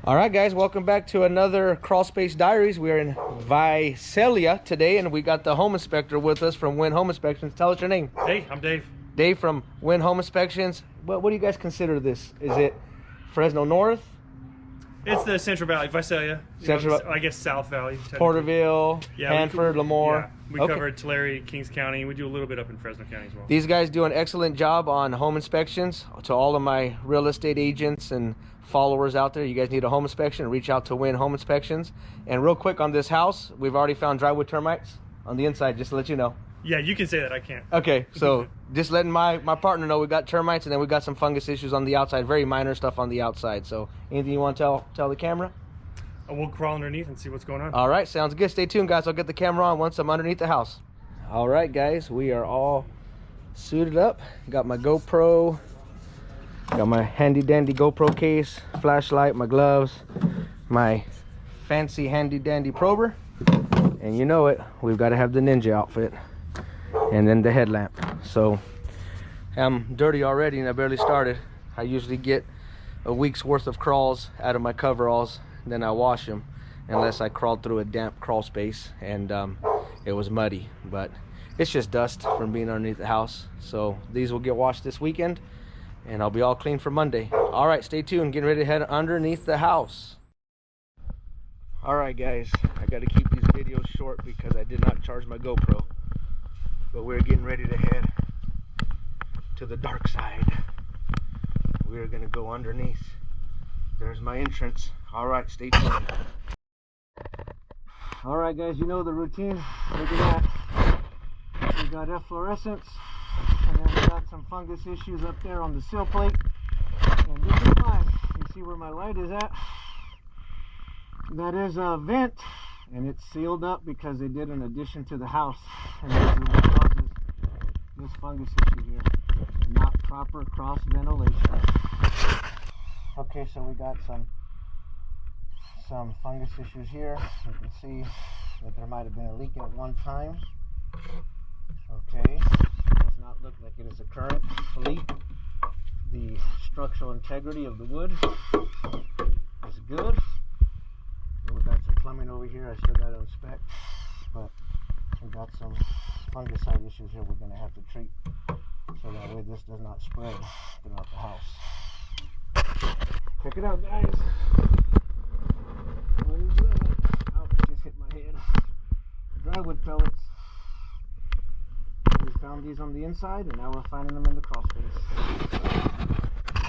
All right, guys, welcome back to another Crawlspace Diaries. We are in Visalia today, and we got the home inspector with us from Win Home Inspections. Tell us your name. Hey, I'm Dave. Dave from Win Home Inspections. What do you guys consider this? Is it Fresno North? It's the Central Valley, Visalia. I guess South Valley. Porterville, yeah, Hanford, Lemoore. Yeah, we covered Tulare, Kings County. We do a little bit up in Fresno County as well. These guys do an excellent job on home inspections. To all of my real estate agents and followers out there, you guys need a home inspection, reach out to Win Home Inspections. And real quick on this house, we've already found drywood termites on the inside, just to let you know. Yeah, you can say that. I can't. Okay, so just letting my partner know we got termites, and then we got some fungus issues on the outside, very minor stuff on the outside. So anything you want to tell the camera? We'll crawl underneath and see what's going on. All right, sounds good. Stay tuned, guys. I'll get the camera on once I'm underneath the house. All right, guys, we are all suited up. Got my GoPro, got my handy dandy GoPro case, flashlight, my gloves, my fancy handy dandy prober, and you know it, we've got to have the ninja outfit, and then the headlamp. So I'm dirty already and I barely started. I usually get a week's worth of crawls out of my coveralls, then I wash them, unless I crawled through a damp crawl space and it was muddy, but it's just dust from being underneath the house. So these will get washed this weekend and I'll be all clean for Monday. All right, stay tuned, getting ready to head underneath the house. All right, guys, I got to keep these videos short because I did not charge my GoPro, but we're getting ready to head to the dark side. We're gonna go underneath. There's my entrance. All right, stay tuned. All right, guys, you know the routine. Look at that. We got efflorescence, and then we got some fungus issues up there on the sill plate. And this is mine. You see where my light is at? That is a vent, and it's sealed up because they did an addition to the house, and this is what causes this fungus issue here. Not proper cross ventilation. Okay, so we got some fungus issues here. You can see that there might have been a leak at one time. Okay, does not look like it is a current leak. The structural integrity of the wood is good. We've got some plumbing over here I still got to inspect, but we've got some fungicide issues here we're going to have to treat, so that way this does not spread throughout the house. Check it out, guys. What is that? Oh, it just hit my head. Drywood pellets. We found these on the inside, and now we're finding them in the crawl space.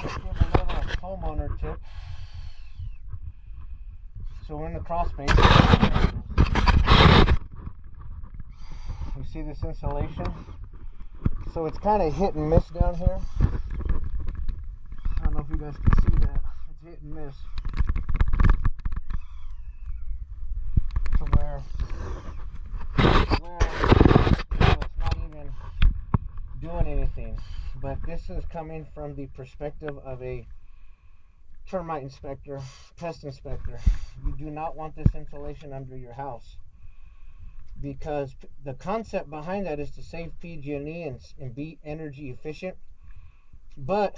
Let's give a little homeowner tip. So we're in the crawl space. You see this insulation? So it's kind of hit and miss down here. I don't know if you guys can see that. It's hit and miss. To where it's not even doing anything. But this is coming from the perspective of a termite inspector, pest inspector. You do not want this insulation under your house, because the concept behind that is to save PG&E and be energy efficient. But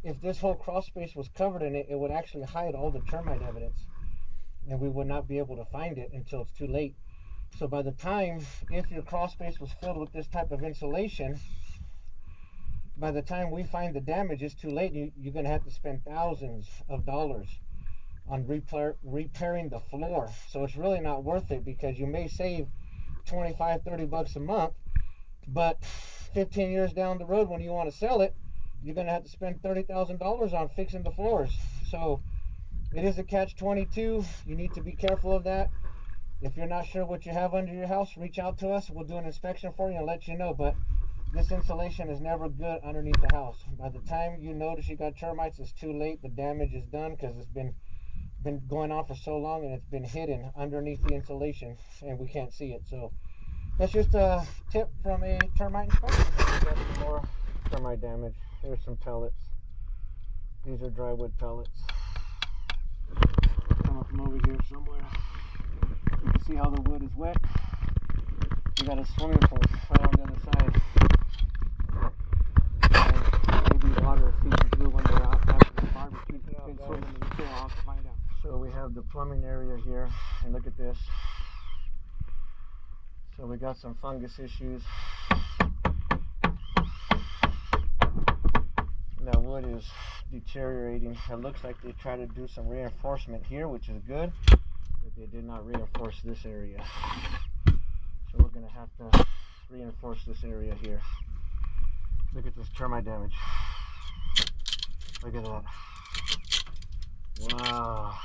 if this whole crawl space was covered in it, it would actually hide all the termite evidence, and we would not be able to find it until it's too late. So by the time, if your crawl space was filled with this type of insulation, by the time we find the damage, it's too late. You're going to have to spend thousands of dollars on repairing the floor. So it's really not worth it, because you may save 25, 30 bucks a month, but 15 years down the road when you want to sell it, you're going to have to spend $30,000 on fixing the floors. So it is a catch-22. You need to be careful of that. If you're not sure what you have under your house, reach out to us. We'll do an inspection for you and let you know. But this insulation is never good underneath the house. By the time you notice you got termites, it's too late. The damage is done, because it's been going on for so long, and it's been hidden underneath the insulation, and we can't see it. So that's just a tip from a termite inspector. We got some more termite damage. Here's some pellets. These are drywood pellets. Come up from over here somewhere. You can see how the wood is wet. We got a swimming pool right on the other side. And maybe water feeds through when they're out after the barbecue. Been swimming in the pool. I'll have to find out. So we have the plumbing area here, and look at this. So we got some fungus issues. That wood is deteriorating. It looks like they tried to do some reinforcement here, which is good, but they did not reinforce this area. So we're going to have to reinforce this area here. Look at this termite damage. Look at that. Wow.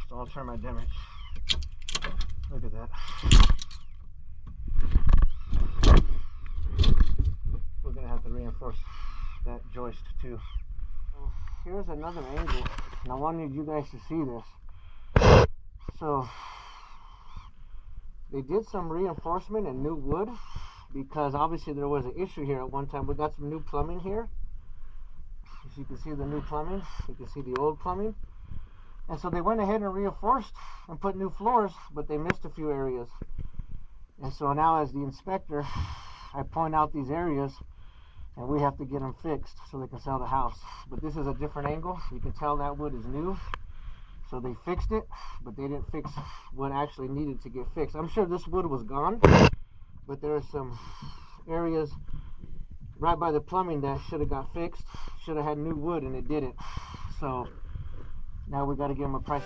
It's all termite damage. Look at that. We're going to have to reinforce that joist too. So here's another angle, and I wanted you guys to see this. So they did some reinforcement and new wood, because obviously there was an issue here at one time. We got some new plumbing here. As you can see the new plumbing, you can see the old plumbing. And so they went ahead and reinforced and put new floors, but they missed a few areas. And so now as the inspector, I point out these areas, and we have to get them fixed so they can sell the house. But this is a different angle. You can tell that wood is new. So they fixed it, but they didn't fix what actually needed to get fixed. I'm sure this wood was gone, but there are some areas right by the plumbing that should have got fixed. Should have had new wood, and it didn't. So now we got to give them a price.